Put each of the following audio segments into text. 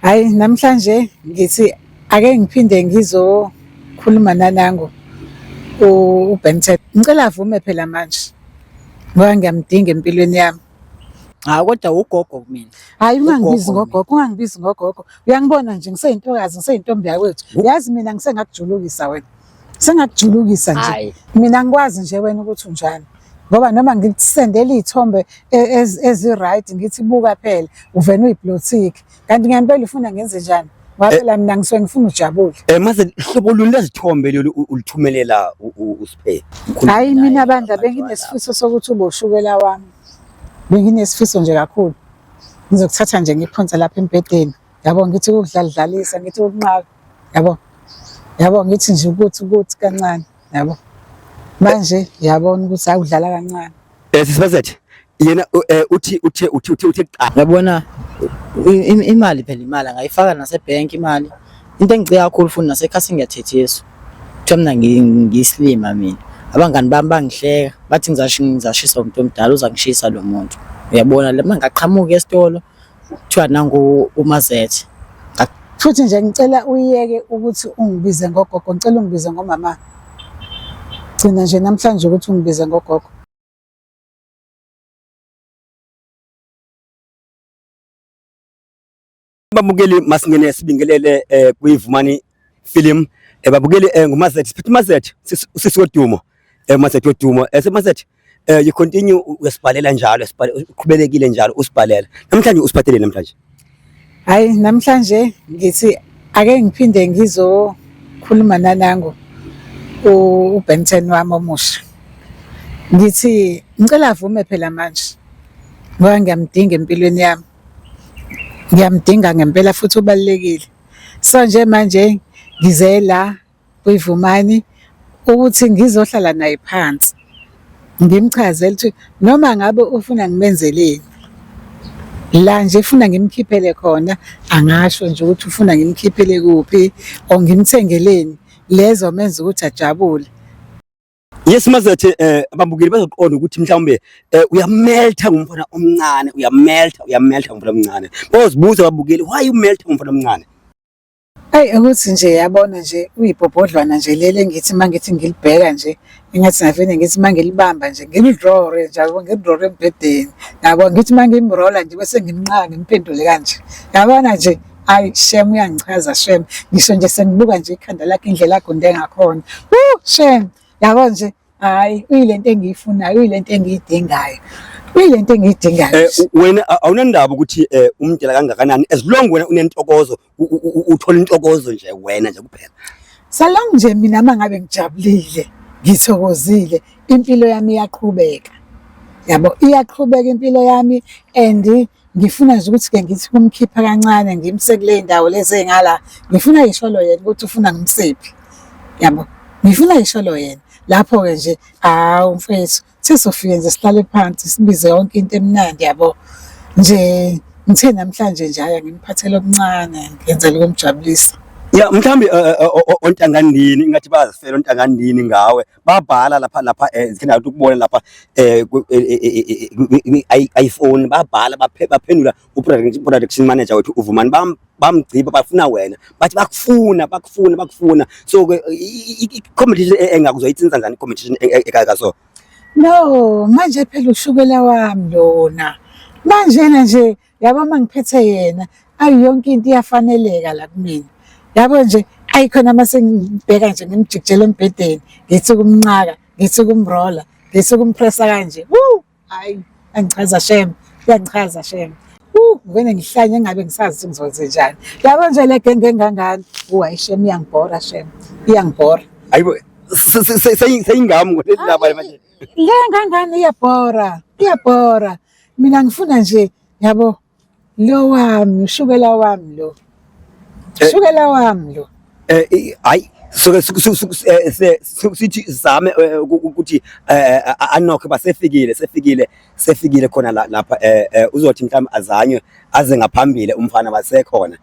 Hayi namhlanje ngithi ake ngiphinde ngizokhuluma nanangu uBented. Ngicela avume phela manje ngoba ngiyamdinga empilweni yami. Kodwa ugogo kumina. Hayi ungangibizi ngogogo, ungangibizi ngogogo. Uyangibona nje ngiseyintokazi, ngiseyintombi yakwethu. Yazi mina ngisengakujulukisa wena. Sengakujulukisa nje. Mina ngikwazi nje wena ukuthi unjani. Ngoba noma ngikusendela iy'thombe ezi-right ngithi buka phela uvena uyiblothiki. Kanti ngempela ufuna ngenze njani? Ngoba phela mina ngisuke ngifuna ujabule. Mase hlobo luni lezithombe lolu ulithumelela uSiphe? Hayi mina bandla benginesifiso sokuthi ube ushukela wami. Benginesifiso nje kakhulu. Ngizokuthatha nje ngiphonse lapha embedeni. Yabo ngithi ukudlalisa, ngithi ukunqaka. Yabo ngithi nje ukuthi kancane. Yabo. Manje yabona ukuthi akudlala kancane. Sisibazethe yena uthi cha. Yabona imali phela imali angayifaka nasebhenki imali. Into engicika kakhulu futhi nasekhasini ngiyathethiswa. Kuthiwa mina ngiyislima mina. Abangani bami bangihleka bathi ngizashisa umuntu omdala uzangishisa lo muntu. Uyabona le mangaqhamuka esitolo kuthiwa nangu uMazethe. Futhi nje ngicela uyeke ukuthi ungibize ngogogo, ngicela ungibize ngomama. Gcina nje namhlanje ukuthi ungibize ngogogo. Babukeli masingene sibingelele kuyivumani film babukeli nguMazethe Siphethe Mazethe sisiwodumo Mazethe wodumo Mazethe you continue usibhalela njalo uqhubekile njalo usibhalela namhlanje usiphathele namhlanje. Hayi namhlanje ngithi ake ngiphinde ngizokhuluma nanangu uBented wami omusha. Ngithi ngicela avume phela manje ngoba ngiyamdinga empilweni yami. Ngiyamdinga ngempela futhi ubalekile. So nje manje ngize la kuyivumani ukuthi ngizohlala naye phansi. Ngimchazele ukuthi noma ngabe ufuna ngimenzeleni. La nje ufuna ngimkhiphele khona, angasho nje ukuthi ufuna ngimkhiphele kuphi or ngimthengeleni lezo menza ukuthi ajabule. Yes Mazethe ababukeli bazoqonda ukuthi mhlawumbe uyameltha ngumfana omncane, uyameltha ngumfana omncane. Bazibuza ababukeli why umeltha ngumfana omncane? Hayi ukuthi nje yabona nje uyibhobhodlwana nje lele ngithi mangithi ngilibheka nje engathi ngavene ngithi mangilibamba nje ngilidrore nje yabo ngidrore embedeni. Yabo ngithi mangimrola nje bese ngimnqaka ngimphendule kanje. Yabona nje hayi shame uyangichaza shame. Ngisho nje sengibuka nje ikhanda lakhe indlela agunde ngakhona. Shame. Yabo nje hayi uyilento engiyifunayo, uyilento engiyidingayo. Uyilento engiyidingayo. Wena awunandaba ukuthi umntela kangakanani as long wena unentokozo uthola intokozo nje wena nje kuphela. Salong nje mina mangabe ngijabulile, ngithokozile, impilo yami iyaqhubeka. Yabo iyaqhubeka impilo yami and ngifuna nje ukuthi ke ngithi kumkhipha kancane ngimse kule ndawo lezi engala. Ngifuna isholo yena ukuthi ufuna ngimsiphi. Yabo. Ngifuna isholo yena. Lapho ke nje mfethu sesofike nje sihlale phansi sibize yonke into emnandi yabo. Nje ngithe namhlanje nje aya ngimphathele okuncane ngenzele ukumjabulisa. Ya mhlambi ontangandini ingathi bazifela ontangandini ngawe babhala lapha ngikena ukubona lapha iPhone babhala baphendula uproduction manager wethu uVumani bamgciba bafuna wena bathi bakufuna so competition engakuzoyitsinza njani competition ekaka so. No manje phela ushukela wami lona manje nje yabo mangiphethe yena ayi yonke into iyafaneleka la kumina. Yabo nje ayikhona mase ngibheka nje ngimjikijela embedeni ngithi kumnqaka ngithi kumrola ngithi kumpressa kanje hayi angichaza shame uyangichaza shame ngene ngihlanye ngabe ngisazi ngizoze njani. Yabo nje le genge engangani hayi shame iyangibhora shame iyangibhora. Hayibo seyingami ngolendaba manje le ngangani iyabhora mina ngifuna nje yabo lo wami ushukela wami lo. Shukela wami lo. Hayi so sithi zame ukuthi anokho basefikile khona lapha uzothi mhlawumbe azanywe aze ngaphambili umfana basekhona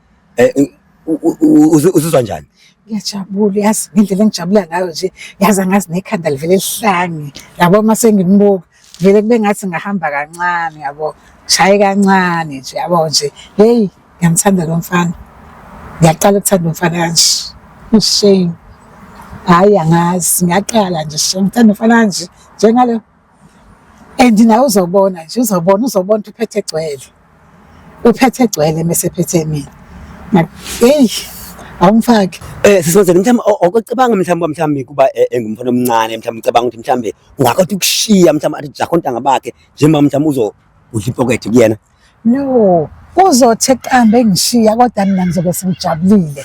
uzizwa njani? Ngiyajabula yazi ngendlela engijabula ngayo nje yazi angazi nekhanda livele lihlange yabo mase ngimbuka vele kube ngathi ngahamba kancane yabo shaye kancane nje yabo nje hey ngiyamthanda lo mfana. ngiyaqala ukuthanda umfana kanje. Shame. Hayi angazi ngiyaqala nje shame ngithanda umfana kanje njengalo. And nawe uzobona nje uzobona ukuthi uphethe egcwele. Uphethe egcwele mase phethe mina. Hey, awumfaki. Sisonke mhlawumbe okucabanga mhlawumbe kuba engumfana omncane mhlawumbe ucabanga ukuthi mhlawumbe ungakwazi ukushiya mhlawumbe athi jakho ntanga bakhe njengoba mhlawumbe udlipocket kuyena. No, uzothe qambe engishiya kodwa mina ngizobe sengijabulile.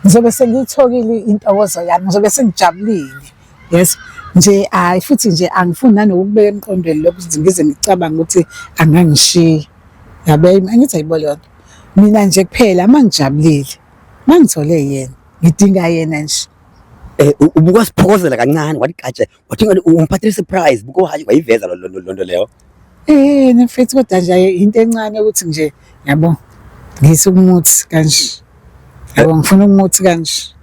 Ngizobe sengiyithokile intokozo yami, ngizobe sengijabulile. Yes. Nje hayi futhi nje angifuni nanokubeka emqondweni lokho ngize ngicabanga ukuthi angangishiya. Yabe angithi ayibole yona. Mina nje kuphela mangijabulile. Mangithole yena, ngidinga yena nje. Ubukwasiphokozela kancane wathi qatshe wathi umphathele surprise buko hayi wayiveza lonto leyo. Nefethi kodwa nje into encane ukuthi nje yabo ngise umuthi kanje. Yabo ngifuna umuthi kanje.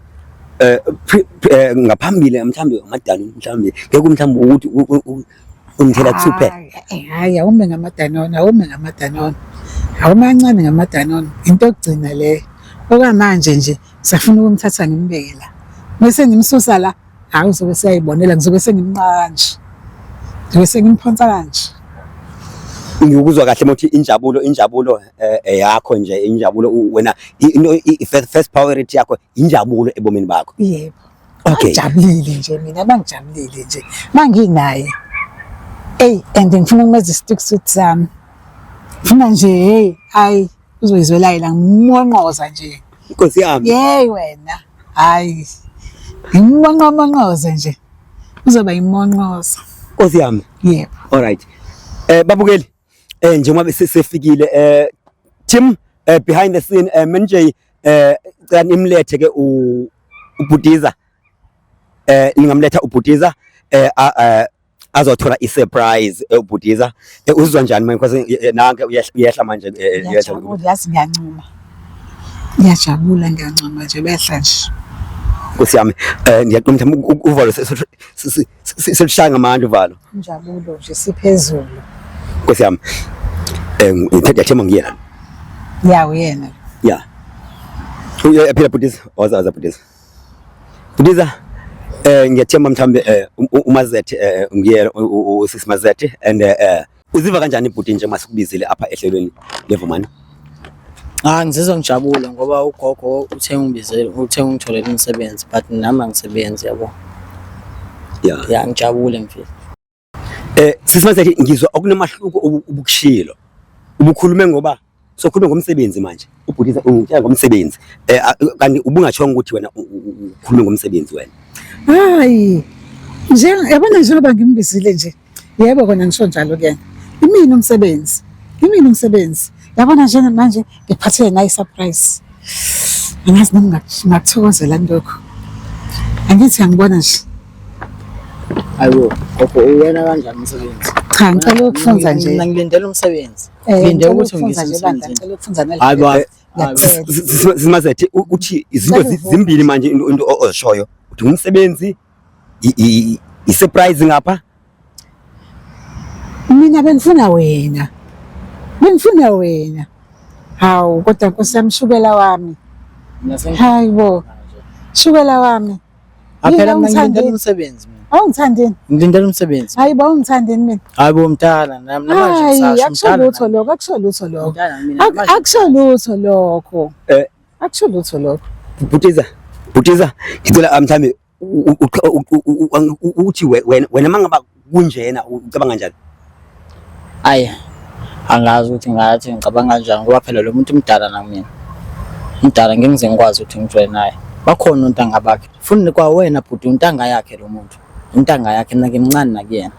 Ngaphambili mhlawumbe amadani mhlawumbe ngeke mhlawumbe ukuthi ungithela kusuphe. Hayi awume ngamadanona, awume ngamadanona. Awumancane ngamadanona, into yokugcina le. Okamanje nje safuna ukumthatha ngimbeke la. Bese ngimsusa la, hayi uzobe siyayibonela ngizobe sengimqanje. Ngizobe sengimphonsa kanje. Ngikuzwa kahle mothi injabulo yakho nje injabulo wena first priority yakho injabulo ebomini bakho. Yebo. Okay. Ngijabulile nje mina bangijabulile nje. Manginaye. And ngifuna ukumeza stick suit sami. Ngifuna nje hayi uzoyizwela la ngimonqoza nje. Inkosi yami. Yey wena. Hayi. Ngimonqoza nje. Uzoba imonqoza. Inkosi yami. Yebo. All right. Babukeli njengoba sefikile team behind the scene manje cani imlethe ke uBhutiza ningamletha uBhutiza azothola isurprise uBhutiza uzizwa njani manje because nanke uyehla manje yazi ngiyancuma ngiyajabula ngiyancuma nje behla nje Nkosi yami ngiyaqomtha uvalo selishaya ngamandla uvalo injabulo nje siphezulu Nkosi yami ngithatha yathema ngiyena yawo yena yeah phela Bhutiza waza Bhutiza Bhutiza ngiyathemba mhlambe uMazethe ngiyena usisi Mazethe and uziva kanjani Bhuti nje masikubizile apha ehlelweni leVumani ngizizwa ngijabule ngoba ugogo uthe ungitholele umsebenzi but nami angisebenzi yabo yeah ngijabule mfethu sisi Mazethe ngizwa okunemahluko ubukushilo ubukhulume ngoba sokhuluma ngomsebenzi manje uBhutiza ungitshela ngomsebenzi kanti ubungachonga ukuthi wena ukhulume ngomsebenzi wena hayi nje yabona njengoba ngimbizile nje yebo kona ngisho njalo kuyena imini umsebenzi yabona nje manje ngiphathele nayi surprise angazi nami ngakuthokozela lokho angithi angibona nje ayibo gogo uyena kanjani umsebenzi cha ngicela ukufunza nje mina ngilindele umsebenzi ngilinde ukuthi ngisebenze ngicela ukufunza nalo hayi Simazethe uthi izinto zimbili manje into ozishoyo uthi umsebenzi isurprise ngapha mina bengifuna wena hawu kodwa Nkosi yami shukela wami hayibo shukela wami aphela mina ngilindele umsebenzi mina awungithandeni ngilindele umsebenzi hayibo awungithandeni mina hayibo mntana nami manje ngisasho akusho lutho lokho Bhutiza ngicela mhlambe uthi wena mangaba kunjena ucabanga kanjani angazi ukuthi ngathi ngicabanga kanjani ngoba phela lo muntu umdala nami umdala ngingize ngikwazi ukuthi ngijwe naye bakhona untanga bakhe funi kwa wena Bhuti untanga yakhe lo muntu untanga yakhe nake mncane nakuyena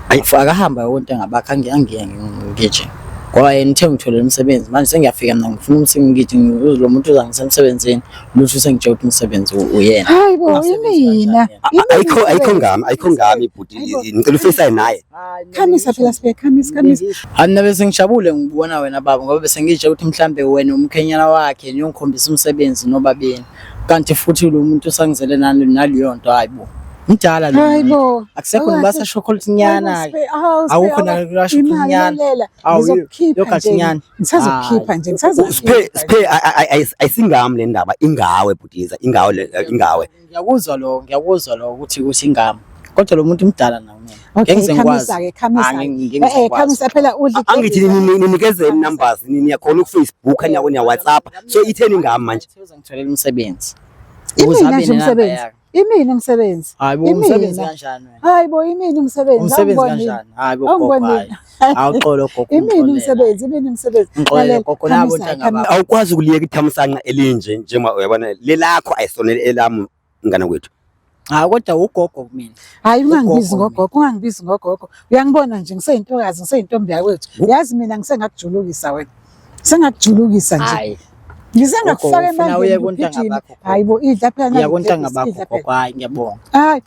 ayifaka hamba yontanga bakhe angiye ngije ngoba yena uthe ngitholela umsebenzi manje sengiyafika mina ngifuna ukuthi ngithi lo muntu uzangisemsebenzini lutho sengitshela ukuthi umsebenzi uyena hayibo yimina ayikho ngami Bhuti ngicela ufacetime naye khamisa phela sibe khamisa Ana bese ngijabule ngibona wena baba ngoba bese ngitshe ukuthi mhlambe wena umkhenyana wakhe niyongikhombisa umsebenzi nobabeni kanti futhi lo muntu usangizele naliyo nto hayibo Ngidala lo. Hayibo. Akusekho nibasa chocolate nyana. Awukho na chocolate nyana. Ngizokukhipha nje. Ngisazokukhipha nje. Siphe ayisingami le ndaba ingawe bhudiza ingawe ingawe. Ngiyakuzwa lo ukuthi ingami. Kodwa lo muntu umdala nawo mina. Ngeke ngikwazi. Khamisa phela udli. Angithi ninikeze numbers niyakhona ku Facebook niya WhatsApp so itheni ingami manje. Ngitholela umsebenzi. Imini umsebenzi. Hayibo umsebenzi kanjani wena? Hayibo imini umsebenzi. Umsebenzi kanjani? Hayibo gogo. Awuxolo gogo. Imini umsebenzi. Ngixolele gogo nabo ntanga. Awukwazi ukuliyeka ithamsanqa elinje njengoba uyabona lelakho ayisonele elami ngana kwethu. Kodwa ugogo mina. Hayi ungangibizi ngogogo. Uyangibona nje ngiseyintokazi ngiseyintombi yakwethu. Yazi mina ngisengakujulukisa wena. Sengakujulukisa nje. Hayi. Ngizengakufaka emandleni. Hayibo idla phela Ngiyakontanga bakho gogo. Hayi ngiyabonga. Hayi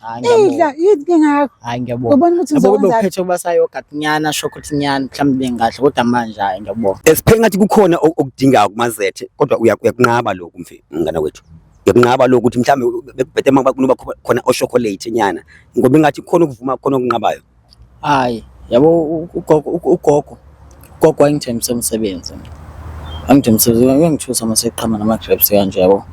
idla ngingakho. Hayi ngiyabonga. Ubona ukuthi ngizokwenza uphethe kubasayo gatinyana chocolate nyana mhlawumbe bengahle kodwa manje hayi ngiyabonga. Siphe ngathi kukhona okudingayo kumazethe kodwa uyakunqaba lokhu mfethu ngana kwethu. Uyakunqaba lokhu ukuthi mhlawumbe bekubhethe makunoba khona o chocolate nyana ngoba ingathi kukhona ukuvuma khona okunqabayo. Hayi yabo ugogo wangithembisa umsebenzi. Uyangithusa maseqhama nama-grapes kanje yabo.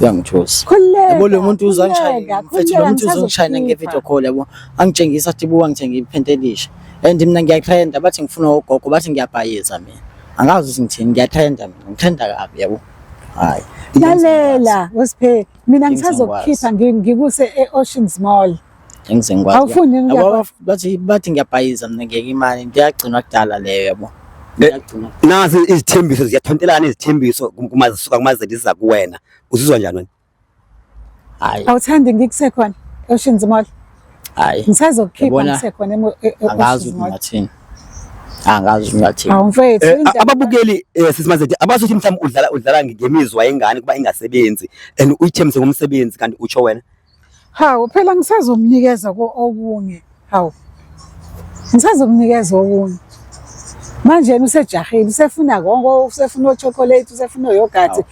Uyangithusa. Yabo lo muntu uzangishaya. Mfethu lo muntu uzongishaya nge-video call yabo. Angitshengisa athi buka ngithenge iphente elisha. And mina ngiyatrenda bathi ngifuna ugogo bathi ngiyabhayiza mina. Angazi ukuthi ngithini ngiyatrenda mina. Ngithenda kabi yabo. Hayi. Lalela Wesiphe mina ngisazokukhipha ngikuse e-Oceans Mall. Ngizengikwazi. Awufuni yabo bathi ngiyabhayiza mina ngeke imali ndiyagcinwa kudala leyo yabo. Nazi izithembiso ziyathontelana izithembiso kumazisuka kumazethe siza kuwena uzizwa njani wena? Hayi awuthandi ngikusekhona e-Oceans Mall. Hayi ngisazokukhipha ngisekhona angazi ngathini. Angazi ngathini. Awumfethu ababukeli sisimazethe abasothi mhlawumbe udlala ngemizwa yengane kuba ingasebenzi and uyithembise ngomsebenzi kanti utsho wena. Hawu phela ngisazomnikeza okunye. Hawu ngisazomnikeza okunye. Manje usejahile usefuna konke usefuna chocolate usefuna yogurt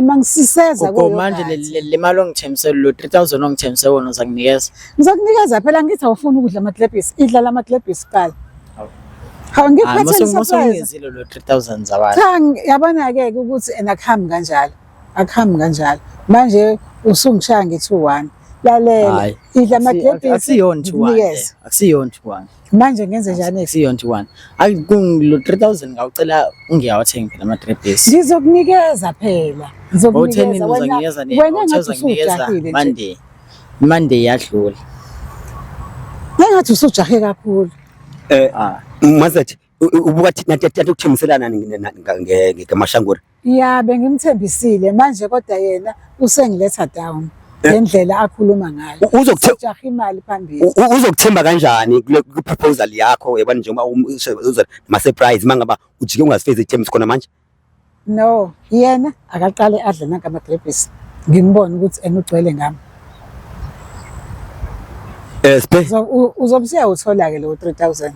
mangisiseza kuyo manje le mali ongithembisela lo 3000 ongithembise wona uzakunikeza. Ngizokunikeza phela ngithi awufuni ukudla amagrebhisi idla lamagrebhisi qala. Hawu ngiphethe ngizile lo 3000 zabantu. Cha yabona ke ukuthi akhambi kanjalo manje usungishaya ngithi 1 lalela idla amagrebhisi akusiyonto 1 akusiyonto 1 manje ngenze njani akusiyonto 1 lo 3000 ngawucela ungiyawathenga phela amagrebhisi ngizokunikeza phela ngizokunikeza wena uzanginikeza Monday yadlula ngathi usujahe kakhulu mazethe ubuka nathi ukuthengiselana ngeMashanguri ya bengimthembisile manje kodwa yena usengiletha down ngendlela akhuluma ngayo uzokujaha imali phambili uzokuthemba kanjani kule proposal yakho yabona njengoba uza ma surprise mangaba ujike ungazifezi ithembiso khona manje no yena akaqale adle nanka amagrebhisi ngimbone ukuthi enugcwele ngami Siphe uzobsiya uthola ke lo 3000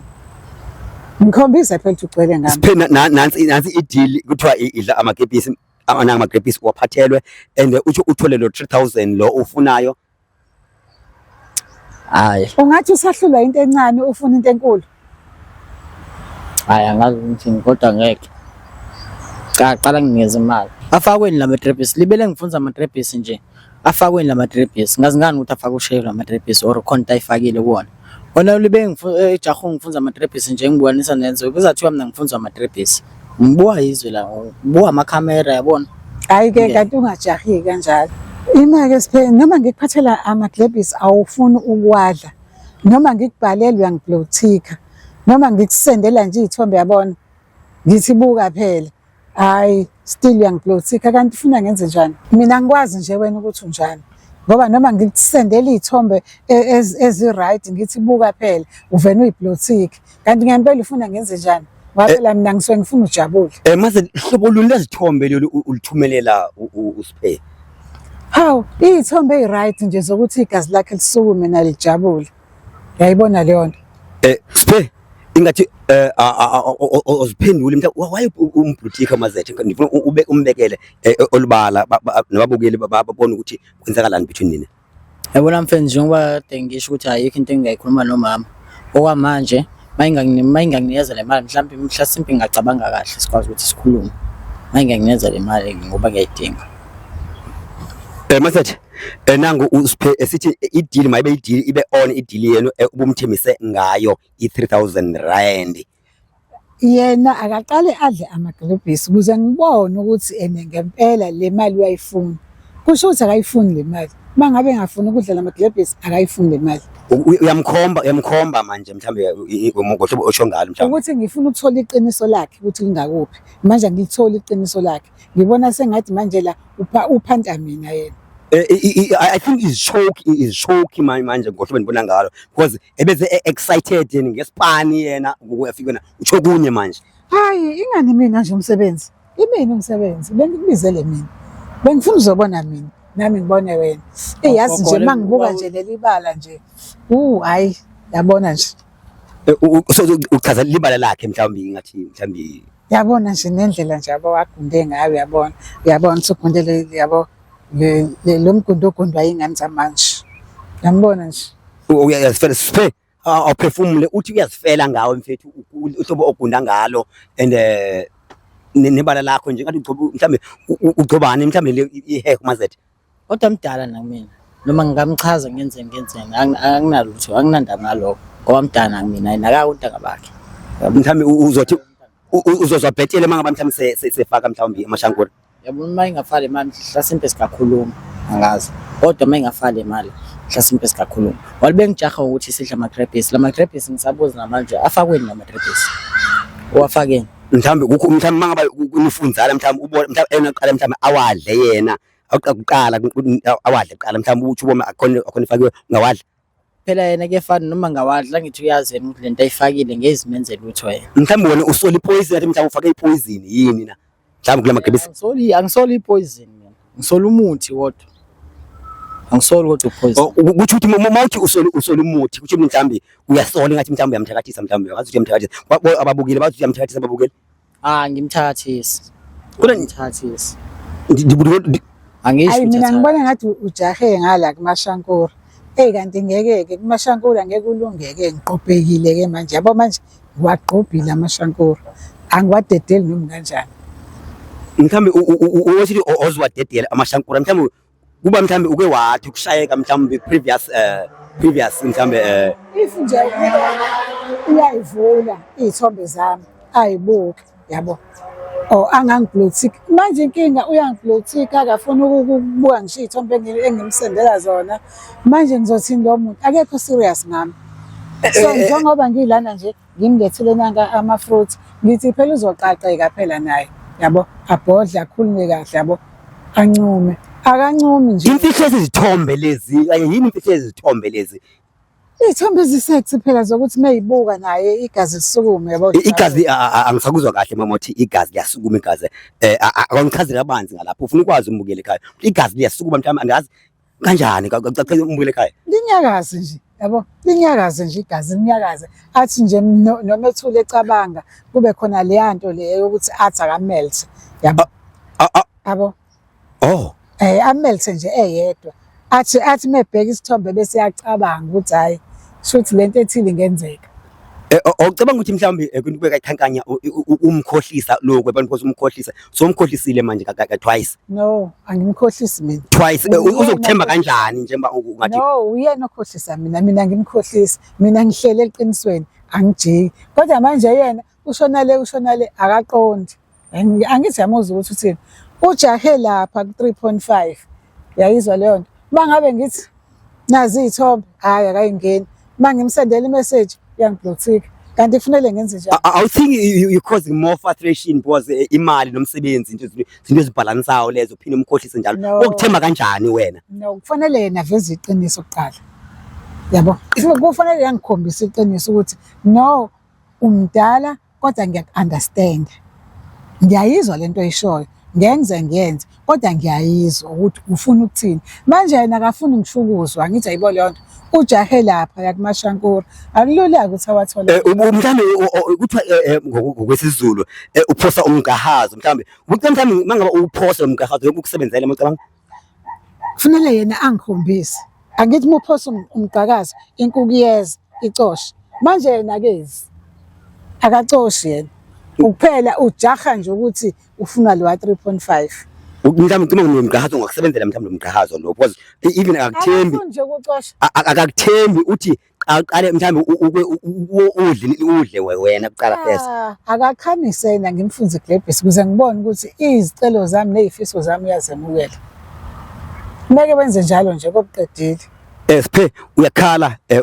ngikhombisa phela ukuthi ugcwele ngami Siphe nansi ideal kuthiwa idla amagrebhisi amagrebhisi waphathelwe and uthi uthole lo 3000 lo ufunayo. Hayi ungathi usahlulwa into encane ufuna into enkulu. Hayi angazi ukuthi kodwa ngeke qala nginikeze imali afakweni lamagrebhisi libele ngifunza amagrebhisi nje afakweni lamagrebhisi ngazi ngani ukuthi afaka ushare lamagrebhisi or content ayifakile kuona ona libe ejaho ngifunza amagrebhisi nje ngibonisa nenzo kuzathiwa mina ngifunza amagrebhisi ngibuka izwe la ngibuka amakhamera yabona. Hayi ke kanti ungajahi kanjalo imake Siphe noma ngikuphathela amagrebhisi awufuni ukwadla noma ngikubhalelwe uyangiblotika noma ngikusendela nje izithombe yabona ngithi buka phela hayi still uyangiblotika kanti ufuna ngenze njani mina ngikwazi nje wena ukuthi unjani ngoba noma ngikusendela izithombe ezi-right ngithi buka phela uvena uyiblotika kanti ngempela ufuna ngenze njani waphela mina ngisuke ngifuna ujabule mase hlobo luni lezithombe lolu ulithumelela uSiphe hawu izithombe ezi-right nje zokuthi igazi lakhe lisukume nalijabule yayibona leyo nto Siphe ingathi uziphendule mhlawumbe why umblutika mazethe ngifuna umbekele olubala nababukeli babona ukuthi kwenzakalani between nina. Yabona mfethu njengoba kade ngisho ukuthi ayikho into engingayikhuluma nomama. Okwamanje mayinganginikeza le mali mhlawumbe mhlasimpe ngingacabanga kahle sikwazi ukuthi sikhulume. Mayinganginikeza le mali ngoba ngiyayidinga. Masethe nangu usiphe esithi i-deal mayibe i-deal ibe on i-deal yenu ubumthemise ngayo i-3000 rand. Yena akaqale adle amagilebhisi ukuze ngibone ukuthi ngempela le mali uyayifuna. Kusho ukuthi akayifuni le mali. Uma ngabe engafuni ukudla amagilebhisi akayifuni le mali. Uyamkhomba manje mhlambe ngohlobo osho ngalo mhlambe. Ukuthi ngifuna ukuthola iqiniso lakhe ukuthi lingakuphi. Manje ngilithola iqiniso lakhe. Ngibona sengathi manje la uphanta mina yena. I think is choking manje ngohlobo endibona ngalo because ebeze excited yena ngesipani yena uyafika na utsho kunye manje. Hayi ingani mina nje umsebenzi. Imini umsebenzi bengikubizele mina. Bengifuna uzobona mina nami ngibone wena. Yazi nje mangibuka nje leli bala nje. Hayi yabona nje. So uchaza libala lakhe mhlawumbe ngathi mhlawumbe yabona nje nendlela nje abawagunde ngayo yabona. Uyabona ukuthi ugundele yabo lo mgundo ogundwa ingane zamanje. Yambona nje. Uyazifela siphe awuphefumule uthi uyazifela ngawo mfethu uhlobo ogunda ngalo and nebala lakho nje ngathi mhlawumbe ugcobani mhlawumbe le ihair mazethe. Kodwa mdala nakumina. Noma ngingamchaza ngenzeni anginalutho anginandaba ngalokho. Ngoba mdala mina nakawunta ngabakhe. Mhlawumbe uzothi uzozwa bhetele mangaba mhlawumbe sefaka mhlawumbe amashankura. Yabona mayingafali imali mhlasimpe sikakhuluma angazi. Kodwa mayingafali imali mhlasimpe sikakhuluma. Walibe ngijaha ukuthi sidla ama-crepes. Lama-crepes ngisabuza namanje afakweni lama-crepes. Owafakeni. Mhlawumbe mangaba unifunzala mhlawumbe ubona mhlawumbe eqala mhlawumbe awadle yena. Awuqala awadle qala mhlawumbe uthi ubona akhona ifakiwe ngawadla. Phela yena ke fana noma ngawadla ngithi uyazena ukuthi lento ayifakile ngezimenzela utho yena. Mhlawumbe wena usoli poison athi mhlawumbe ufake ipoison yini na? Mhlawumbe kula magibisi. Angisoli ipoison mina. Ngisola umuthi wodwa. Angisoli kodwa upoison. Ukuthi uthi mawuthi usoli umuthi kuthi mhlawumbe uyasola ngathi mhlawumbe uyamthakathisa mhlawumbe ngathi uyamthakathisa. Ababukile bathi uyamthakathisa ababukile. Ngimthathisi. Kuna ngimthathisi. Angisho ukuthi mina ngibona ngathi ujahe ngala kumashankura. Kanti ngeke kumashankura ngeke ulungeke ngiqophekile ke manje yabo manje ngiwaqophile amashankura. Angiwadedeli noma kanjani. Mhlawumbe uthi ozwadedela amashankura mhlawumbe kuba mhlawumbe uke wathi ukushayeka mhlawumbe previous mhlawumbe if nje uyayivula izithombe zami ayibuke yabo. Angangiblotik manje inkinga uyangiblotika akafuna ukubuka ngisho izithombe engimsendela zona. Manje ngizothini lo muntu akekho serious ngami. So njengoba ngilana nje ngimlethele nanga ama-fruit ngithi phela uzoqaqeka phela naye yabo abhodla akhulume kahle yabo ancume akancumi nje. Imfihlo ezithombe lezi kanye yini imfihlo ezithombe lezi? Izithombe ezisexy phela zokuthi mayibuka naye igazi lisukume yabo. Igazi angisakuzwa kahle mama uthi igazi liyasukuma igazi akangichazele kabanzi ngalapho ufuna ukwazi umbukele ekhaya igazi liyasukuma mhlawumbe angazi kanjani ucacela umbukele ekhaya linyakaze nje yabo linyakaze nje igazi linyakaze athi nje noma ethule ecabanga kube khona le yanto le yokuthi athi akamelt yabo yabo amelt nje eyedwa athi mebheka isithombe bese yacabanga ukuthi hayi shothi lento ethile ingenzeka. Ucabanga ukuthi mhlawumbe kubeka ikhankanya umkhohlisa lokho abantu because umkhohlisa so umkhohlisile manje twice. No angimkhohlisi mina. Twice uzokuthemba kanjani njengoba ungathi no uyena okhohlisa mina ngimkhohlisi mina ngihlele eqinisweni angijiki kodwa manje yena ushona le akaqondi angithi yamuza ukuthi uthini ujahe lapha ku 3.5 yayizwa leyo nto bangabe ngithi nazi izithombe hayi akayingeni mangimsendela imessage uyangiblotika kanti kufanele ngenze njani. I think you causing more frustration because imali nomsebenzi into ezibhalansayo lezo phinde umkhohlise njalo ukuthemba kanjani wena? No kufanele yena veze iqiniso kuqala yabo kufanele yangikhombisa iqiniso ukuthi no umdala kodwa ngiyakunderstand ngiyayizwa lento oyishoyo ngiyenze kodwa ngiyayizwa ukuthi ufuna ukuthini manje yena akafuni ngishukuzwa ngithi ayibo leyo nto ujahe lapha yakumashankura akulula ukuthi awathola mhlawumbe kuthiwa ngokwesiZulu uphosa umgahazo mhlawumbe mangaba uphosa umgahazo yokusebenzela macabanga kufanele yena angikhombise Angithi muphosa umgqakazo inkukhu iyeza icoshe. Manje yena kezi akacoshi yena. Ukuphela ujaha nje ukuthi ufuna lo 3.5. Mhlawumbe ucima nomgqahazo ngokusebenzela mhlawumbe nomgqahazo lo because even akakuthembi nje ukucosha. Akakuthembi uthi aqale mhlawumbe udle wena kuqala first. Akakhamise yena ngimfunze iglebhisi ukuze ngibone ukuthi izicelo zami nezifiso zami uyazemukela. Kumele wenze njalo nje kokuqedile. Siphe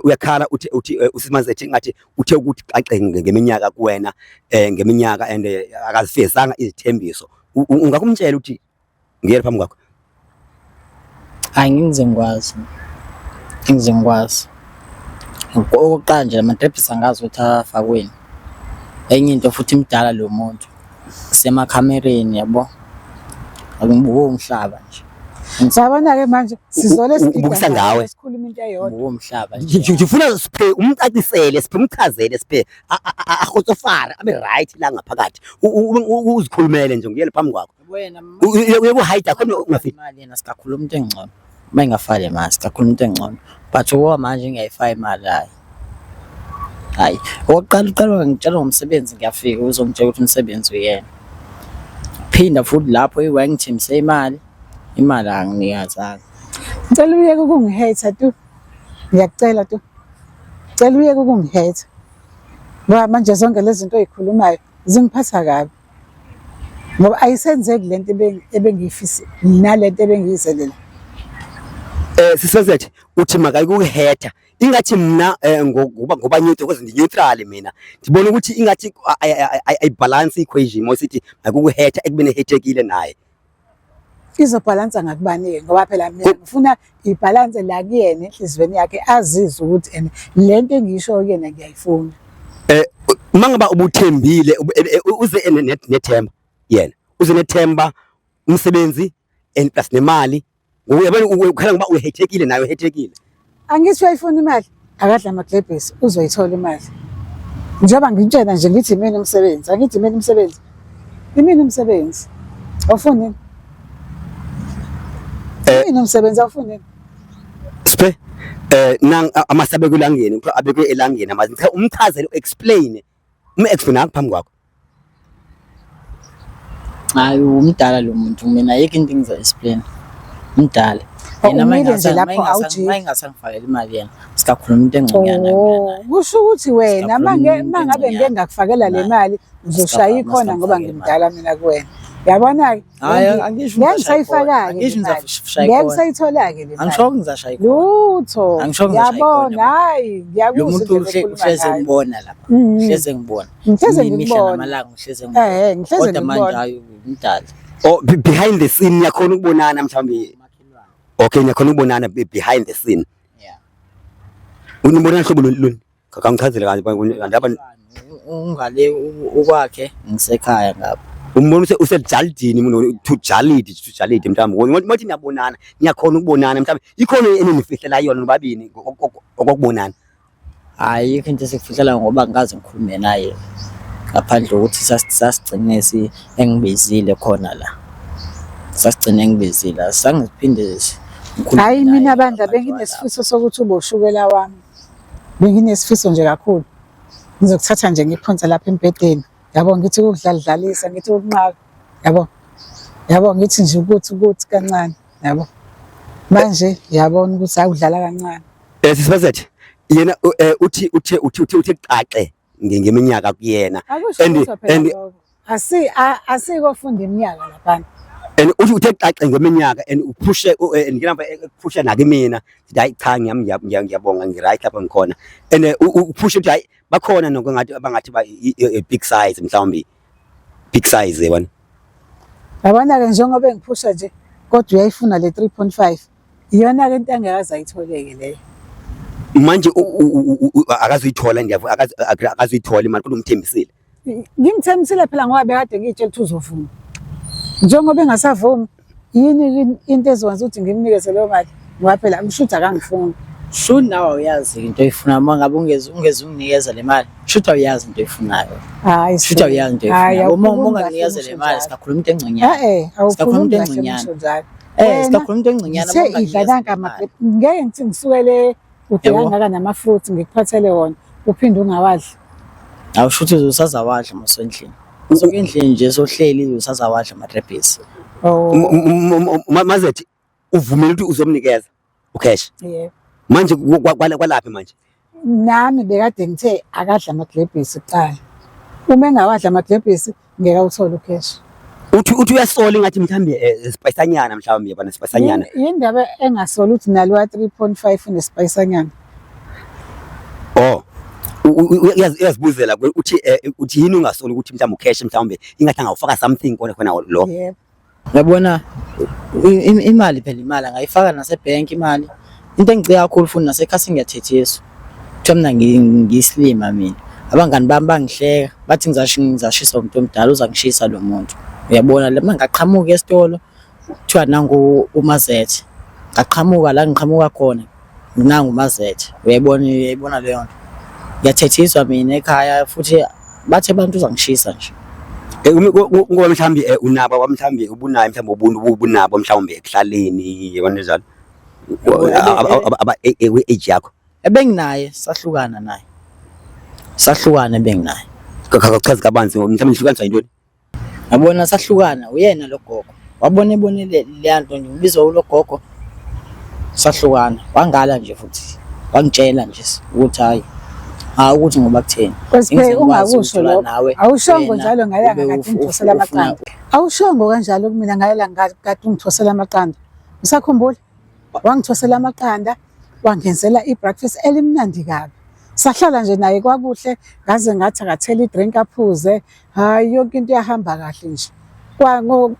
uyakhala uthi usimazethi ngathi uthe ukuthi qaxe ngeminyaka kuwena ngeminyaka and akazifezanga izithembiso. Ungakumtshela uthi ngiyela phambi kwakho. Hayi ngize ngikwazi. Okokuqala nje amadrebhisi angazi ukuthi afakweni. Enye into futhi imdala lo muntu semakhamereni yabo. Akubuka umhlaba nje. Ngizabona ke manje sizole sibukisa ngawe. Sikhuluma into eyodwa. Umhlaba nje. Ngifuna siphe umcacisele siphe umchazele siphe ahotsofara abe right la ngaphakathi. Uzikhulumele nje ngiyela phambi kwakho. Wena uyahide khona ungafiki imali yena sikakhuluma into engcono. Mayingafali imali sikakhuluma into engcono. But ngoba manje ngiyayifaka imali hayi. Oqala ngitshela ngomsebenzi ngiyafika uzongitshela ukuthi umsebenzi uyena. Phinda futhi lapho iwangithimse imali anginikazanga. Ngicela uyeke ukungihate tu. Ngiyakucela tu. Ngicela uyeke ukungihate. Ngoba manje zonke lezi zinto oyikhulumayo zingiphatha kabi. Ngoba ayisenzeki lento ebengiyifisa nalento ebengiyizelela. Sisezethe uthi makayikuhetha ingathi mina ngoba neutral mina ngibona ukuthi ingathi ayibalance equation mosithi akukuhetha ekubene hethekile naye. Izobhalansa ngakubani ngoba phela mina ngifuna ibalance la kuyena enhlizweni yakhe azizwe ukuthi lento engisho kuyena ngiyayifuna. Mangaba ubuthembile uze nethemba yena uze nethemba umsebenzi and plus nemali uyabona ukhala ngoba uhethekile nayo uhethekile. Angithi uyayifuna imali akadla amaglebhisi uzoyithola imali. Njengoba ngitshela nje ngithi mina umsebenzi angithi mina umsebenzi. Imini umsebenzi awufuni mina umsebenzi awufuni. Siphe nang amasabeko elangeni abekwe elangeni amazi umchazelo explain explain akuphambi kwakho. Hayi umdala lo muntu mina ayikho into engiza explain. Umdala yena mayingasangifakela imali yena sikakhuluma into engconyana mina. Kusho ukuthi wena mangabe ngeke ngakufakela le mali uzoshaya ikhona ngoba ngimdala mina kuwena. Yabona ke ngisayifaka ke ngeke sayithola ke le mali. Angisho ngizashaya ikhona. Lutho yabona hayi ngiyakuzwa ngihleze ngibona lapha. Ngihleze ngibona. Ngibona amalanga ngihleze ngibona. Ngihleze kodwa manje hayi umdala. Oh behind the scene yakhona ukubonana mhlawumbe. Okay ngiyakhona ukubonana behind the scene. Yeah. Unibona hlobo luni? Kangichazele kanti ndaba ungale ukwakhe ngisekhaya ngapha. Umbona usejalidini tujalidi mhlawumbe. Ngoba niyabonana niyakhona ukubonana mhlawumbe ikhona enenifihlela yona nobabini okubonana. Hayi ikho into esikufihlela ngoba ngikaze ngikhulume naye. Ngaphandle ukuthi sasigcine engibizile khona la. Sasigcine engibizile sangiphinde hayi mina bandla benginesifiso sokuthi uboshukela wami. Benginesifiso nje kakhulu. Ngizokuthatha nje ngiphonse lapha embedeni. Yabo ngithi ukudlalisa ngithi ukunqaka. Yabo ngithi nje ukuthi kancane. Yabo. Manje yabona ukuthi akudlala kancane. Sisibazethe yena uthi qaxe ngeminyaka kuyena and asikofunda iminyaka lapha. And uthe qaxe ngeminyaka and uphushe ngilapha ukuphusha nake mina sithi hayi cha ngiyabonga ngiright lapha ngikhona and uphushe ukuthi hayi bakhona nokungathi abangathi ba big size mhlawumbe big size yabona. Yabona ke njengoba engiphusha nje kodwa uyayifuna le 3.5 iyona ke into engekazi ayitholeke leyo. Manje akazuyithola akazuyithola imali kodwa umthembisile. Ngimthembisile phela ngoba bekade ngitshela ukuthi uzovuma. Njengoba engasavumi yini into ezokwenza ukuthi ngimnikeze leyo mali ngoba phela ngishutha akangifuni. Shuni nawe uyazi into oyifuna mangabe ungeze unginikeza le mali. Shutha uyazi into oyifunayo. Hayi shutha uyazi into oyifunayo. Uma unganikeza le mali sikakhuluma into engconyana. Awukhuluma into engconyana. Sikhuluma into engcinyana ngithe idlananga ama-grape. Ngeke ngithi ngisukele kude kangaka nama-fruits ngikuphathele wona uphinde ungawadli. Awusho ukuthi usazawadla masondlini. Sonke endlini nje sohleli usazawadla ama-grapes. Mazethi uvumile ukuthi uzomnikeza ucash. Yebo. Manje kwalaphi manje? Nami bekade ngithe akadla amagrebhisi kuqala. Uma engawadla amagrebhisi ngeke awuthole ucash. Uthi uyasola ngathi mhlambe isipayisanyana mhlawumbe yabona isipayisanyana. Yindaba engasola ukuthi nalo wa 3.5 unesipayisanyana. Oh. Uyazibuzela uthi yini ungasola ukuthi mhlawumbe ucash mhlawumbe ingathi angawufaka something khona lo. Yebo. Yabona imali phela imali angayifaka nasebhenki imali. Into engicika kakhulu futhi nasekhasi ngiyathethiswa. Kuthiwa mina ngiyislima mina. Abangani bami bangihleka bathi ngizashisa umuntu omdala uzangishisa lo muntu. Uyabona lama ngaqhamuka esitolo kuthiwa nangu uMazethe. Ngaqhamuka la ngiqhamuka khona nangu uMazethe. Uyayibona leyo nto. Ngiyathethiswa mina ekhaya futhi bathe abantu uzangishisa nje. Ngoba mhlawumbe unabo mhlawumbe ubunayo mhlawumbe ubunabo mhlawumbe ekuhlaleni yabona njalo. Age yakho Ebenginaye sahlukana naye. Sahlukana ebenginaye. Chaza kabanzi mhlawumbe nihlukaniswa yintoni? Yabona sahlukana uyena lo gogo. Wabona le nto nje ubizwa ulo gogo. Sahlukana wangala nje futhi. Wangitshela nje ukuthi hayi ukuthi ngoba kutheni. Kwesiphe ungakusho lo. Awushongo njalo ngayanga kade ngithosela amaqanda. Awushongo kanjalo kumina ngayela kade ngithosela amaqanda. Usakhumbula? Wangithosela amaqanda, wangenzela ibreakfast elimnandi kabi. Sahlala nje naye kwakuhle, ngaze ngathi akathela idrink aphuze. Hayi yonke into yahamba kahle nje.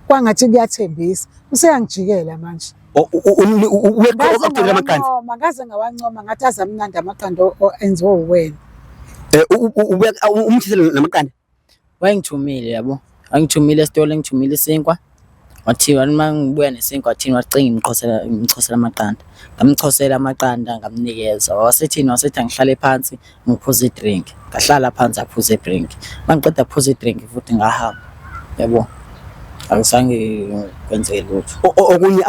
Kwangathi kuyathembisa. Useyangijikela manje. Uwekho amaqanda. Ngaze ngawancoma ngathi azamnandi amaqanda enziwe uwena. Umthisela namaqanda. Wayengithumile yabo. Wangithumile esitolo ngithumile isinkwa. Wathiwa uma ngibuya nesinkwa wathini wacinga ngimchosela amaqanda. Ngamchosela amaqanda ngamnikeza. Wasethini wasethi angihlale phansi ngiphuze idrink. Ngahlala phansi aphuze idrink. Mangiqeda ukuphuza idrink futhi ngahamba. Yabo. Akusange kwenzeke lutho. Okunye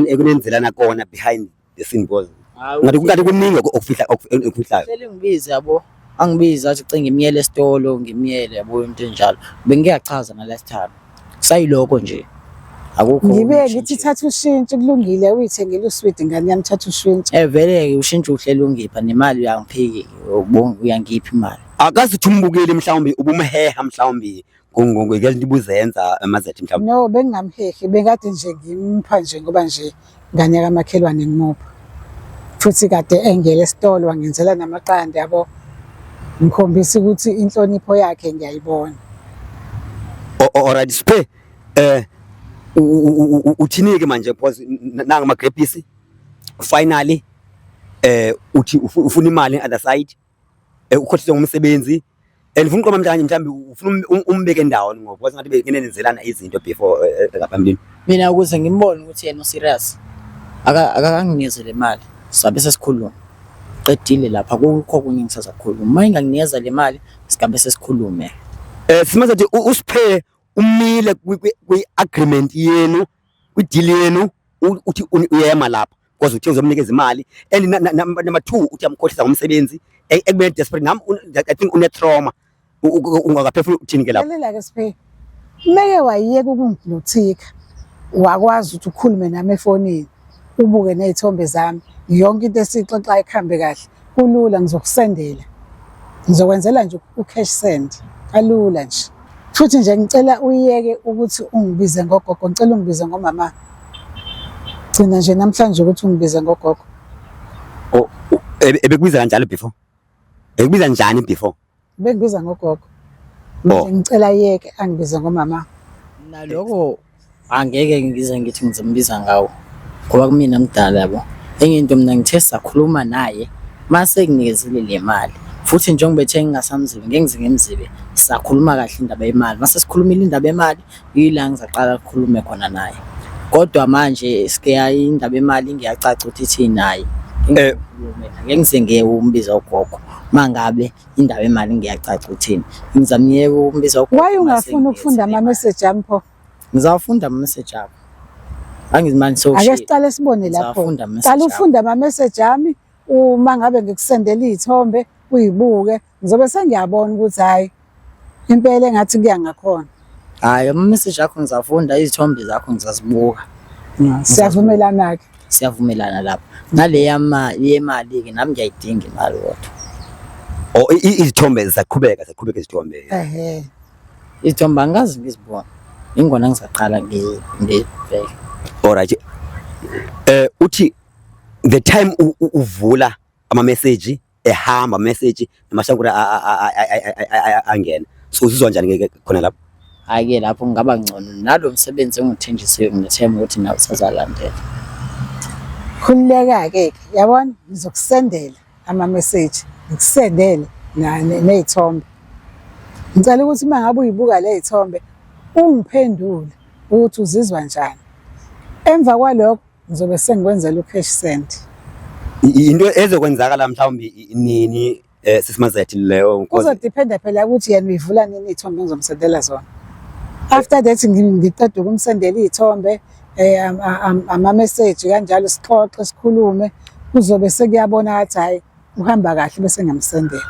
ekunenzelana kona behind the scene because ngathi kuningi okufihlayo. Hleli ngibize yabo. Angibiza athi ucinga imiyele esitolo ngimiyele yabo into enjalo. Bengiyachaza nalesithano. Sayiloko nje. Akukho. Ngibe ngithi thatha ushintsho kulungile uyithengele usweet ngani yami thatha ushintsho. Vele ushintsho uhlelo ungipha nemali uyangiphiki uyangipha imali. Akazi thumbukeli mhlawumbe ubumheha mhlawumbe ngeke ndibuzenza amazethi mhlawumbe. No bengingamhehi bekade nje ngimpa nje ngoba nje nganyaka amakhelwane ngimupha. Futhi kade engele esitolo wangenzela namaqanda yabo. Ngikhombisa ukuthi inhlonipho yakhe ngiyayibona. Alright siphe uthinike manje because nanga amagrebhisi finally uthi ufuna imali other side ukhohlise ngomsebenzi and ufuna uqoma mhlawumbe ufuna umbeke endawo ngoba because ngathi bekenenzelana izinto before ngaphambilini. Mina ukuze ngimbone ukuthi yena userious akakanginikeze le mali sabe sesikhuluma qedile lapha kukho kunye ngisaza kukhuluma uma inganginikeza le mali sigabe sesikhulume. Simazathi usiphe umile kwi-agreement yenu kwi-deal yenu uthi uyema lapha because uthi uzomnikeza imali and number 2 uthi amkhohlisa ngomsebenzi ekube desperate nami I think une trauma ungakaphefula uthini ke lapha. Lalela ke siphe meke wayiyeka ukungiblutika wakwazi ukuthi ukhulume nami efonini ubuke nezithombe zami yonke into esixoxa ikhambe kahle kulula ngizokusendela ngizokwenzela nje ucash send kalula nje futhi nje ngicela uyeke ukuthi ungibize ngogogo ngicela ungibize ngomama gcina nje namhlanje ukuthi ungibize ngogogo. Ebekubiza kanjalo before ekubiza njani before bengibiza ngogogo manje ngicela yeke angibize ngomama. Naloko angeke ngize ngithi ngizombiza ngawo ngoba kumina mdala yabo enye into mina ngithe sakhuluma naye mase nginikezile le mali futhi njengoba bethe ngingasamzibi ngengize ngemzibe sakhuluma kahle indaba yemali mase sikhulumile indaba yemali yila ngizaqala ukukhuluma khona naye kodwa manje sikeya indaba yemali ngiyacaca ukuthi ithi naye ngengize ngiye umbiza ugogo mangabe indaba yemali ngiyacaca uthini ngizamiyeke umbiza ugogo. Why ungafuna ukufunda ama message ami pho? Ngizawufunda ama message akho Angizimani so ake siqale sibone lapho Ngizawafunda ama-message qala ufunde ama-message ami uma ngabe ngikusendela iy'thombe uyibuke ngizobe sengiyabona ukuthi hhayi impela engathi kuya ngakhona. hayi ama-message akho ngizafunda, izithombe zakho ngizazibuka. Siyavumelana-ke. Siyavumelana lapho. Ngale yemali-ke nami ngiyayidinga imali kodwa. Oh, izithombe ziyaqhubeka izithombe. Izithombe angikaze ngizibone. Ingona ngizaqala ngibheke. Alright. Uthi the time uvula ama-message ehamba message namashangura angena. So uzizwa njani khona lapho? Hayi-ke lapho ngaba ngcono nalo msebenzi engithenjisiwe ngithemba ukuthi nawe usazalandela. Khululeka-ke yabona ngizokusendela ama-message ngikusendele ney'thombe. Ngicela ukuthi uma ngabe uyibuka ley'thombe ungiphendule ukuthi uzizwa njani. Emva kwalokho ngizobe sengikwenzela u-cash send. Into ezokwenzakala mhlawumbe nini sisimazethi leyo Kuzodependa phela ukuthi yena uyivula nini iy'thombe ngizomsendela zona. After that ngiqeda ukumsendela iy'thombe ama-message kanjalo sixoxe sikhulume kuzobe sekuyabona ukuthi hhayi uhamba kahle bese ngiyamsendela.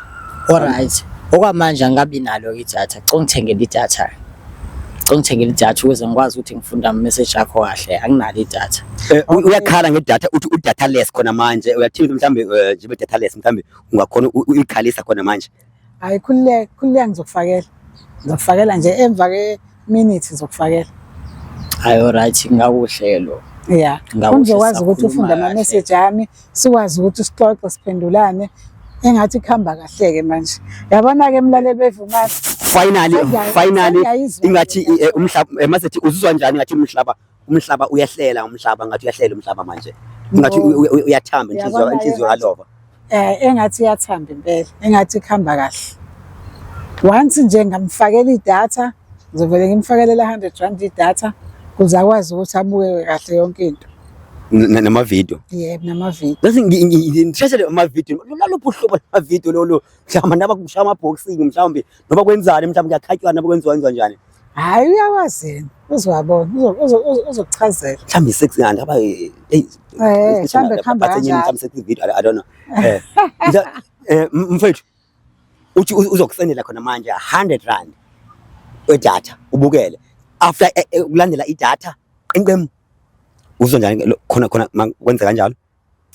Alright. Okwamanje angabi nalo idatha. Ngithengele idatha. Ngithengele idatha ukuze ngikwazi ukuthi ngifunde ama-message akho kahle. Anginalo idatha. Uyakhala ngedatha uthi u-data less khona manje uyathini mhlawumbe nje be-data less mhlawumbe ungakhona uyikhalisa khona manje. Hayi khululeka ngizokufakela nje emva ke-minute ngizokufakela. Hayi alright ngakuhlelo. Yeah. Kuzokwazi ukuthi ufunde ama-message ami sikwazi ukuthi sixoxe siphendulane engathi kuhamba kahle-ke manje. Yabona-ke mlaleli bevumani. Finally ingathi umhlaba masithi uzizwa njani ngathi umhlaba uyahlela ngathi uyahlela umhlaba manje. Ingathi uyathamba inhliziyo kalova. Engathi iyathamba impela engathi kuhamba kahle. Once nje ngamfakela idatha ngizovele ngimfakelela 100 rand idatha kuze akwazi ukuthi abuke kahle yonke into. Nama-video. Yebo nama-video. Bese ngisheshele ama-video laluphi uhlobo lama-video lolo mhlawumbe nabakushaya ama-boxing mhlawumbe noba kwenzani mhlawumbe kuyakhatywana noma kwenziwa njani. Hayi uyakwazi uzowabona uzokuchazela. Mhlawumbe i-6 ngani aba mhlawumbe kuhamba kanjalo. Video I don't know. Mfethu uthi uzokusendela khona manje 100 rand wedatha ubukele after ukulandela idatha qinqem uzwa njani khona kwenza kanjalo.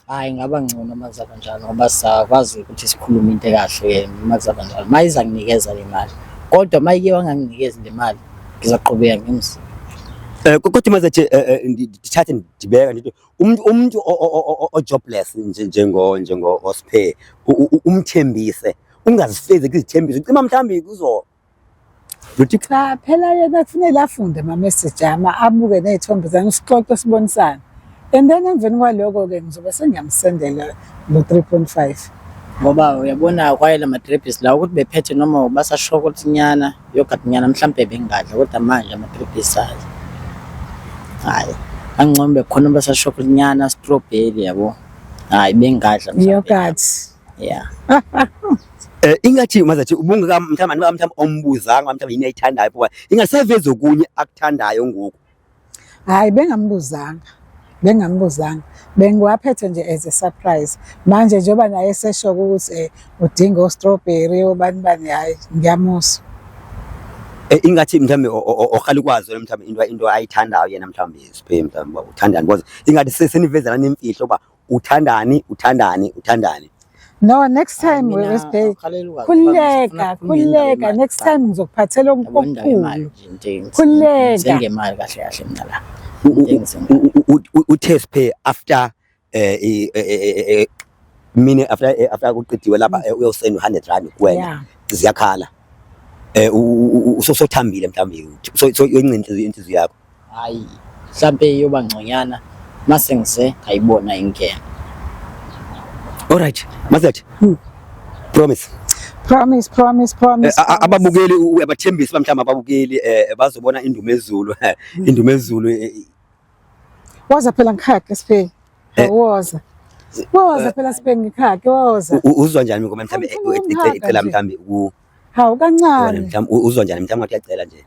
Hayi ngaba ngcono makuza kanjalo ngoba sakwazi ukuthi sikhulume into kahle makuza kanjalo. Mayiza nginikeza le mali kodwa mayike wanganginikezi le mali ngizaqhubeka ngimsi. Kodwa mazethe ndithathe ndibeka ndithi umuntu o-jobless njengo Osiphe umthembise ungazifezi kuzithembisa ucima mhlawumbe kuzo luthi cha phela yena kufanele afunde ama-message abuke ney'thombe zami sixoxe sibonisane and then emveni kwaloko-ke ngizobe sengiyamsendela lo 3.5 ngoba uyabona kwaye lama-therapists la ukuthi bephethe noma basashoka ukuthi nyana yogathi nyana mhlawumbe bengadla kodwa manje ama-therapists ayi hayi angcono bekhona basashoka ukuthi nyana strawberry yabo hayi bengadla yogathi yeah. Ingathi mazathi ubunga mhlawumbe ombuzanga mhlawumbe yini ayithandayo ngoba ingaseveza okunye akuthandayo ngoku. Hayi bengambuzanga bengiwaphethe nje as a surprise manje njengoba naye eseshoka ukuthi udinga o-strawberry obani hayi ngiyamusa. Ingathi mhlawumbe oqala ukwazi mhlawumbe into ayithandayo yena mhlawumbe Siphe mhlawumbe uthandani because ingathi sesenivezela nemfihlo ngoba uthandani. No, next time we Siphe khuleka next time ngizokuphathela okukhulu. Khuleka sengemali kahle mina la. Uthe Siphe after after kuqediwe lapha uyosenda 100 rand kuwena ziyakhala. Usothambile mhlawumbe so yoyincintliziyo inhliziyo yakho. Hayi mhlawumbe yoba ngconyana mase ngise ayibona ingena. Alright mazathi promise ababukeli uyabathembisa mhlawumbe ababukeli bazobona indumezulu waza phela ngikhage Siphe woza phela Siphe ngikhage woza uzwa njani ngoba mhlawumbe icela mhlawumbe hawu kancane mhlawumbe uzwa njani mhlawumbe uyacela nje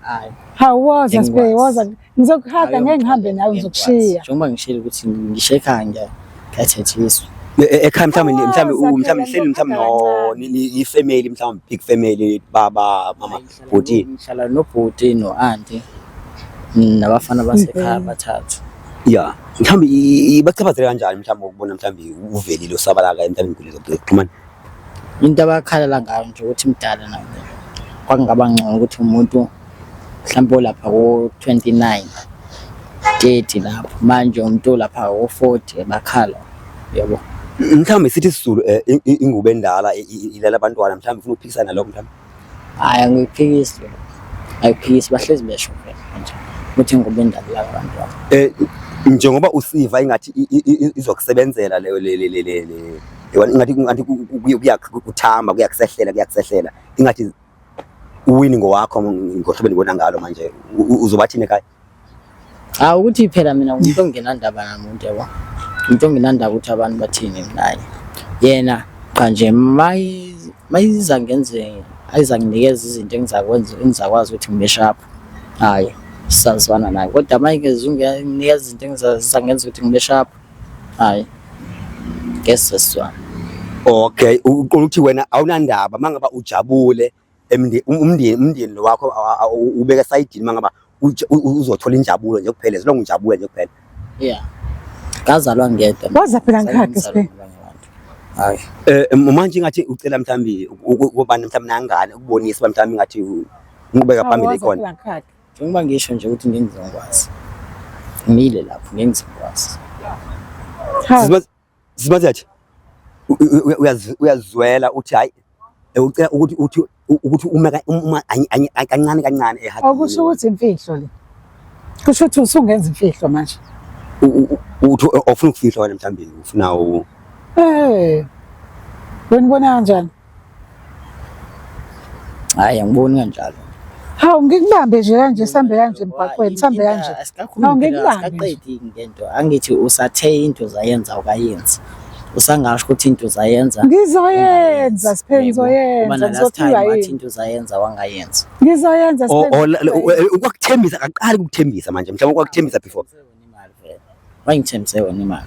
hayi Hawu woza Sibheki, Engikwazi. woza. Ngizokuhaga ngeke ngihambe nawe ngizokushiya. njengoba ngishilo ukuthi ngisho ekhaya ngiyathethiswa. Ekhaya mhlawumbe Woza mhlawumbe phela, nihleli mhlawumbe ngizokuhamba ni family mhlawumbe big family baba mama bhuti. Ngihlala nobhuti no-anti nabafana basekhaya abathathu. Yeah, mhlawumbe bachaphazele kanjani mhlawumbe ukubona mhlawumbe uvelile usabalaka emhlawumbe inkundla zokuxhumana. Into abakhalela ngayo nje ukuthi mdala nayo kwakungaba ngcono ukuthi umuntu mhlawumbe olapha ko-29 30 lapho manje umuntu olapha ko-40 bakhala yabo. Mhlawumbe sithi isizulu ingubo endala ilala abantwana mhlawumbe ufuna ukuphikisana lokho mhlawumbe. Hayi angiyiphikisi ayiphikisi bahlezi besho manje ukuthi ingubo endala laba bantwana. Njengoba usiva ingathi izokusebenzela ingathi kuyakuthamba kuyakusehlela ingathi uwini ngowakho ngohlobo ngibona ngalo manje uzobathini ekhaya. Ukuthi phela mina umuntu ongenandaba namuntu yabo. Umuntu ongenandaba ukuthi abantu bathini naye. Yena cha nje mayiza ngenze ayizanginikeza izinto engizakwazi ukuthi ngibe sharp. Hayi sisazwana naye kodwa mayike unginikeza izinto engizangenza ukuthi ngibe sharp. Hayi ngesizwana. Okay, uqola ukuthi wena awunandaba mangaba ujabule umndeni wakho ubeka sayidini mangaba uzothola injabulo nje kuphela long ujabule nje kuphela. Yeah. Ngazalwa ngedwa. Woza phela ngikhage Sibheki. Hayi. Manje ngathi ucela mhlambi ukubani mhlambi nangane ukubonisa mhlambi ngathi unqubeka phambili khona. Njengoba ngisho nje ukuthi ngingizokwazi. Ngimile lapho ngingizokwazi. Sibathi uyazwela uthi hayi ucela ukuthi uma kancane ehaqini. Okusho ukuthi imfihlo le. Kusho ukuthi usungenza imfihlo manje. Uthi ofuna ukufihla wena mhlambi ufuna wena ubona kanjani? Hayi angiboni kanjalo. Hawu ngikubambe nje kanje sambe kanje emgwaqweni sambe kanje. Hawu ngikubambe. Akaqedi ngento angithi usathe into zayenza ukayenzi. Usangasho ukuthi into zayenza. Ngizoyenza Sibheki ngizoyenza ngizothula yini. Into zayenza wangayenza. Ngizoyenza Sibheki. Ukwakuthembisa aqali ukuthembisa manje mhlawumbe ukwakuthembisa before. Wayengithembise wona imali.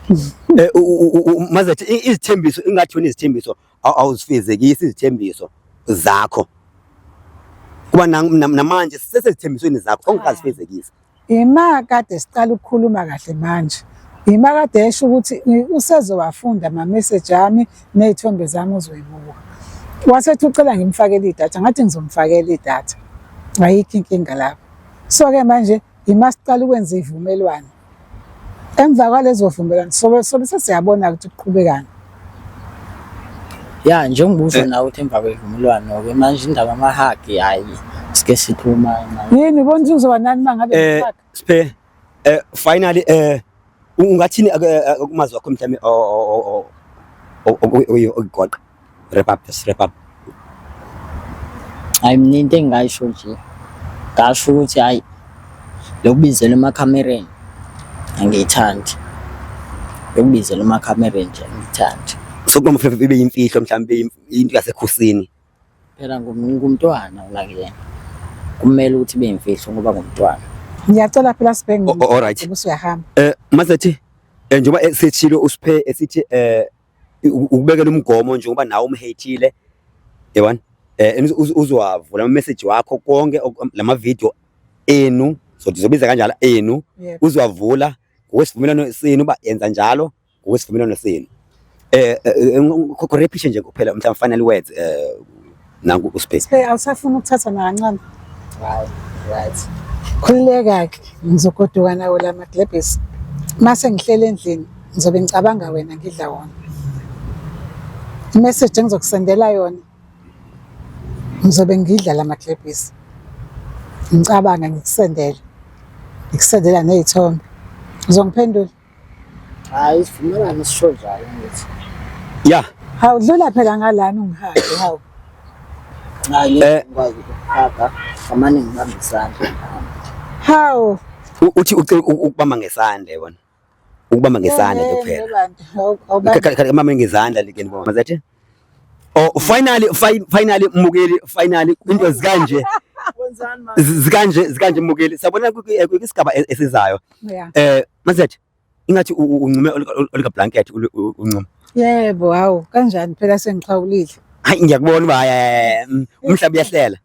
Mazethi izithembiso ingathi wena izithembiso awuzifezekisi izithembiso zakho. Kuba namanje sesezithembisweni zakho ongazifezekisi. Kade siqala ukukhuluma kahle manje. Kade esho ukuthi usezowafunda ama message ami nezithombe zami uzoyibuka. Wasethi ucela ngimfakele idatha ngathi ngizomfakela idatha. Ayikho inkinga lapho. So ke manje imasiqala ukwenza ivumelwano. Emva kwalezo vumelwano sobe sesiyabona ukuthi kuqhubekani. Ya njengobuzo nawe uthi emva kwevumelwano ke manje indaba amahagi hayi sike sikhuluma naye. Yini ubona ukuthi uzoba nani mangabe ngifaka? Siphe finally ungathini kumazi wakho mhlawumbe oyigoqa wrap up. Hayi mina into engayisho nje ngasho ukuthi hayi lokubizela emakhamereni angiyithandi. Lokubizela emakhamereni nje angiyithandi. Sokubona mhlawumbe ibe yimfihlo mhlawumbe into yasekhosini. Phela ngumntwana la kuyena. Kumele ukuthi ibe yimfihlo ngoba ngumntwana. Ngiyacela phela Sibheki. Alright. Usuyahamba. Mazethi njengoba esithilo usiphe esithi ukubekela umgomo njengoba nawe umhatile yabona uzowavula ama message wakho konke lama video enu sobiza kanjalo enu uzowavula ngokwesivumelano senu ba yenza njalo ngokwesivumelano senu. Repeat nje kuphela mhlawumbe final words nangu usiphe. Awusafuna ukuthatha nakancane. Hayi right. Khulileka ke ngizogoduka nawe la maglebhisi. Mase ngihlele endlini ngizobe ngicabanga wena ngidla wona. Message engizokusendela yona ngizobe ngidla la maglebhisi. Ngicabanga ngikusendela nezithombe. Uzongiphendula? Hayi sivumelana sisho njalo ngithi. Yeah. Hawu dlula phela ngalana ungihaye hawu. Hayi ngikwazi ukufaka amane ngibambe isandla. Hawu uthi ucela ukubamba ngesandla yabona. Ukubamba ngesandla nje kuphela. Kaka mama ngezandla likeni bona mazathi. Oh finally mukeli finally into zikanje zikanje Mukeli sabona kwisigaba esizayo Yeah. Mazethe ingathi uncume olika blanket uncuma Yebo, hawu kanjani phela sengixhawulile. hayi ngiyakubona uba umhlaba uyahlela